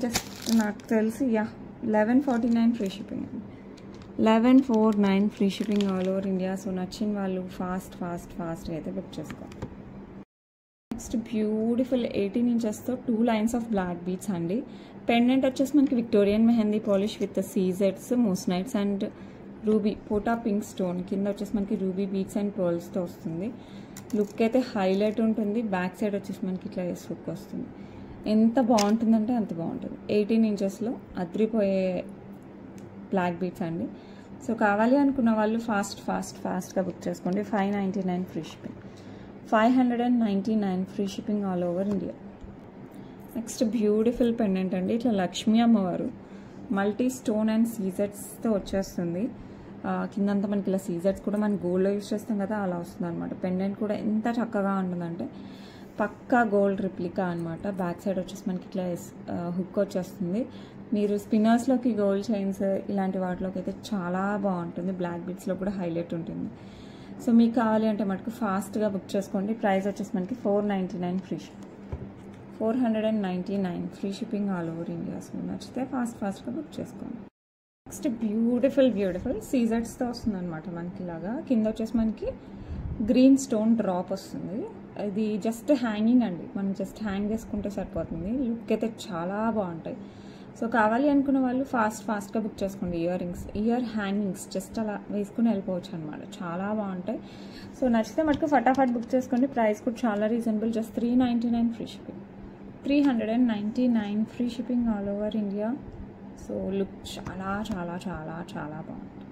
జస్ట్ నాకు తెలిసి 1149 ఫ్రీ షిప్పింగ్ అండి. 1149 free shipping all over India. So నచ్చిన వాళ్ళు ఫాస్ట్గా అయితే బుక్ చేసుకోండి. నెక్స్ట్ బ్యూటిఫుల్ 18 ఇంచెస్తో 2 లైన్స్ ఆఫ్ బ్లాక్ బీడ్స్ అండి. పెండెంట్ వచ్చేసి మనకి విక్టోరియన్ మెహందీ పాలిష్ విత్ సీజెట్స్, మోస్నైట్స్ అండ్ రూబీ పోటా పింక్ స్టోన్. కింద వచ్చేసి మనకి రూబీ బీడ్స్ అండ్ పర్ల్స్తో వస్తుంది. లుక్ అయితే హైలైట్ ఉంటుంది. బ్యాక్ సైడ్ వచ్చేసి మనకి ఇట్లా లుక్ వస్తుంది. ఎంత బాగుంటుందంటే అంత బాగుంటుంది. 18 ఇంచెస్లో అద్రిపోయే బ్లాక్ బీడ్స్ అండి. సో కావాలి అనుకున్న వాళ్ళు ఫాస్ట్గా బుక్ చేసుకోండి. 599 free shipping, 599 free shipping all over India. Next beautiful pendant అండి. ఇట్లా లక్ష్మీ అమ్మవారు మల్టీ స్టోన్ అండ్ సీజెట్స్తో వచ్చేస్తుంది. కిందంతా మనకి ఇలా సీజెట్స్ కూడా మనం గోల్డ్లో యూజ్ చేస్తాం కదా, అలా వస్తుంది అనమాట. పెండెంట్ కూడా ఎంత చక్కగా ఉంటుందంటే పక్కా గోల్డ్ రిప్లికా అనమాట. బ్యాక్ సైడ్ వచ్చేసి మనకి ఇట్లా హుక్ వచ్చేస్తుంది. మీరు స్పిన్నర్స్లోకి గోల్డ్ చైన్స్ ఇలాంటి వాటిలోకి అయితే చాలా బాగుంటుంది. బ్లాక్ బీడ్స్లో కూడా హైలైట్ ఉంటుంది. సో మీకు కావాలి అంటే మటుకు ఫాస్ట్గా బుక్ చేసుకోండి. ప్రైస్ వచ్చేసి మనకి 499 free shipping, 499 free shipping all over India. So నచ్చితే ఫాస్ట్గా బుక్ చేసుకోండి. నెక్స్ట్ బ్యూటిఫుల్ సీజెట్స్తో వస్తుంది అనమాట. మనకి ఇలాగా కింద వచ్చేసి మనకి గ్రీన్ స్టోన్ డ్రాప్ వస్తుంది. ఇది జస్ట్ హ్యాంగింగ్ అండి, మనం జస్ట్ హ్యాంగ్ చేసుకుంటే సరిపోతుంది. లుక్ అయితే చాలా బాగుంటాయి. సో కావాలి అనుకున్న వాళ్ళు ఫాస్ట్గా బుక్ చేసుకోండి. ఇయర్ హ్యాంగింగ్స్ జస్ట్ అలా వేసుకుని వెళ్ళిపోవచ్చు అనమాట, చాలా బాగుంటాయి. సో నచ్చితే మటుకు ఫటాఫట్ బుక్ చేసుకోండి. ప్రైస్ కూడా చాలా reasonable, just 399 free shipping, 399 free shipping all over India. So look చాలా బాగుంటుంది.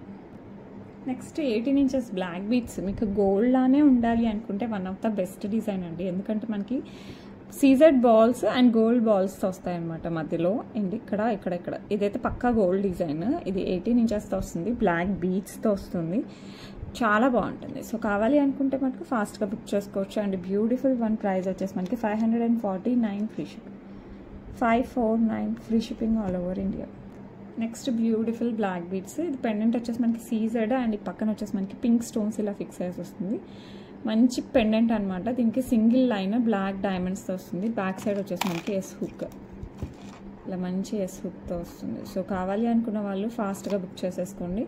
Next 18 inches black beads. మీకు గోల్డ్ లానే ఉండాలి అనుకుంటే one of the best design అండి. ఎందుకంటే మనకి సీజెడ్ బాల్స్ అండ్ గోల్డ్ బాల్స్తో వస్తాయి అనమాట మధ్యలో. అండ్ ఇక్కడ ఇదైతే పక్కా గోల్డ్ డిజైన్. ఇది 18 ఇంచెస్తో వస్తుంది, బ్లాక్ బీడ్స్తో వస్తుంది, చాలా బాగుంటుంది. సో కావాలి అనుకుంటే మనకు ఫాస్ట్గా బుక్ చేసుకోవచ్చు. అండ్ బ్యూటిఫుల్ వన్ ప్రైస్ వచ్చేసి మనకి 549 free shipping, 549 free shipping all over India. Next beautiful black beads. ఇది పెండెంట్ వచ్చేసి మనకి సీజెడ్ అండ్ ఈ పక్కన వచ్చేసి మనకి పింక్ స్టోన్స్ ఇలా ఫిక్స్ అయ్యేసి వస్తుంది. మంచి పెండెంట్ అనమాట. దీనికి సింగిల్ లైన్ బ్లాక్ డైమండ్స్తో వస్తుంది. బ్యాక్ సైడ్ వచ్చేసి మనకి హుక్, ఇలా మంచి హుక్తో వస్తుంది. సో కావాలి అనుకున్న వాళ్ళు ఫాస్ట్గా బుక్ చేసేసుకోండి.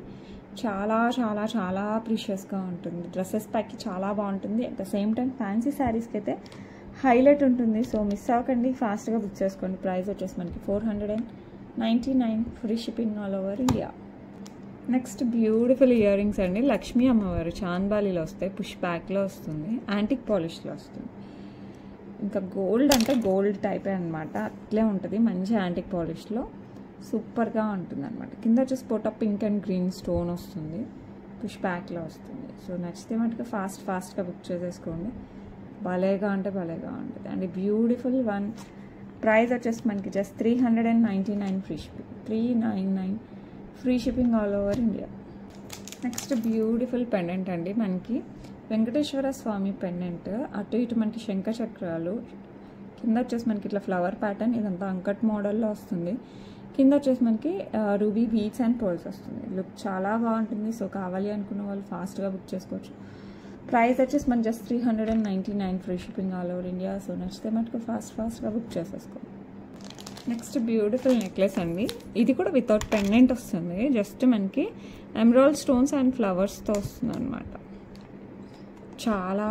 చాలా ప్రీషియస్గా ఉంటుంది. డ్రెస్సెస్ ప్యాక్కి చాలా బాగుంటుంది. At the same time fancy శారీస్కి అయితే హైలైట్ ఉంటుంది. సో మిస్ అవ్వకండి, ఫాస్ట్గా బుక్ చేసుకోండి. ప్రైస్ వచ్చేసి మనకి 499 free shipping all over India. Next beautiful ear rings అండి. లక్ష్మీ అమ్మవారు చాంద్బాలీలో వస్తాయి, పుష్ బ్యాక్లో వస్తుంది, యాంటిక్ పాలిష్లో వస్తుంది. ఇంకా గోల్డ్ అంటే గోల్డ్ టైపే అనమాట, అట్లే ఉంటుంది. మంచి యాంటిక్ పాలిష్లో సూపర్గా ఉంటుంది అనమాట. కింద వచ్చేసి పోటా పింక్ అండ్ గ్రీన్ స్టోన్ వస్తుంది, పుష్ బ్యాక్లో వస్తుంది. సో నచ్చితే మటుకు ఫాస్ట్గా బుక్ చేసేసుకోండి. భలేగా ఉంటుంది. అండ్ బ్యూటిఫుల్ వన్ ప్రైస్ వచ్చేసి మనకి just 399 free shipping, 399 free shipping all over India. Next beautiful pendant అండి. మనకి వెంకటేశ్వర స్వామి పెండెంట్. అటు ఇటు మనకి శంఖ చక్రాలు, కింద వచ్చేసి మనకి ఇట్లా ఫ్లవర్ ప్యాటర్న్, ఇదంతా అంకట్ మోడల్లో వస్తుంది. కింద వచ్చేసి మనకి రూబీ బీడ్స్ అండ్ పర్ల్స్ వస్తుంది. లుక్ చాలా బాగుంటుంది. సో కావాలి అనుకున్న వాళ్ళు ఫాస్ట్గా బుక్ చేసుకోవచ్చు. ప్రైస్ వచ్చేసి మనకి just 399 free shipping all over India. So నచ్చితే మటుకు ఫాస్ట్గా బుక్ చేసేసుకోండి. నెక్స్ట్ బ్యూటిఫుల్ నెక్లెస్ అండి. ఇది కూడా వితౌట్ పెండెంట్ వస్తుంది, జస్ట్ మనకి ఎమరాల్డ్ స్టోన్స్ అండ్ ఫ్లవర్స్తో వస్తుంది అనమాట. చాలా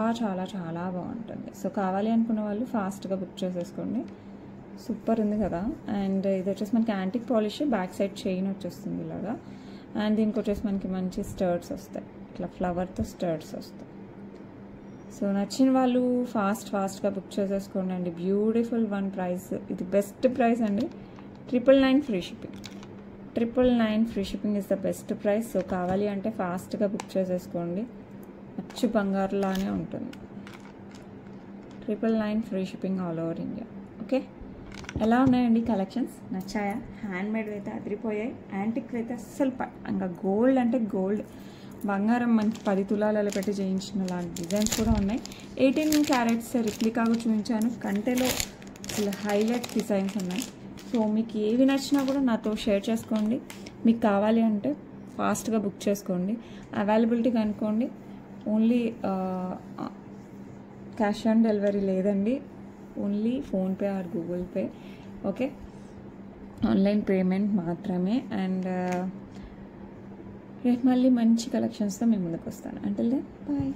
బాగుంటుంది. సో కావాలి అనుకున్న వాళ్ళు ఫాస్ట్గా బుక్ చేసేసుకోండి. సూపర్ ఉంది కదా. అండ్ ఇది వచ్చేసి మనకి antique polish, back side chain వచ్చేస్తుంది ఇలాగా. అండ్ దీనికి వచ్చేసి మనకి మంచి స్టర్ట్స్ వస్తాయి, ఇట్లా ఫ్లవర్తో స్టర్ట్స్ వస్తాయి. సో నచ్చిన వాళ్ళు ఫాస్ట్గా బుక్ చేసేసుకోండి అండి. బ్యూటిఫుల్ వన్ ప్రైస్, ఇది బెస్ట్ ప్రైస్ అండి. 999 free shipping, 999 free shipping is the best price. So కావాలి అంటే ఫాస్ట్గా బుక్ చేసేసుకోండి. అచ్చు బంగారులానే ఉంటుంది. 999 free shipping all over India. Okay, ఎలా ఉన్నాయండి కలెక్షన్స్? నచ్చాయా? హ్యాండ్ మేడ్ అయితే అదిరిపోయాయి, యాంటిక్ అయితే అస్సలు ఇంకా గోల్డ్ అంటే గోల్డ్ బంగారం మనకి 10 తులాలలో పెట్టి చేయించిన లాంటి డిజైన్స్ కూడా ఉన్నాయి. 18 క్యారెట్స్ రిప్లికాగా చూపించాను. కంటెలో అసలు హైలైట్ డిజైన్స్ ఉన్నాయి. సో మీకు ఏవి నచ్చినా కూడా నాతో షేర్ చేసుకోండి. మీకు కావాలి అంటే ఫాస్ట్గా బుక్ చేసుకోండి. అవైలబిలిటీ కనుక్కోండి. ఓన్లీ క్యాష్ ఆన్ డెలివరీ లేదండి, only PhonePe or Google Pay. Okay, online payment మాత్రమే. అండ్ రేపు మళ్ళీ మంచి కలెక్షన్స్తో మేము ముందుకు వస్తాను. Until then bye.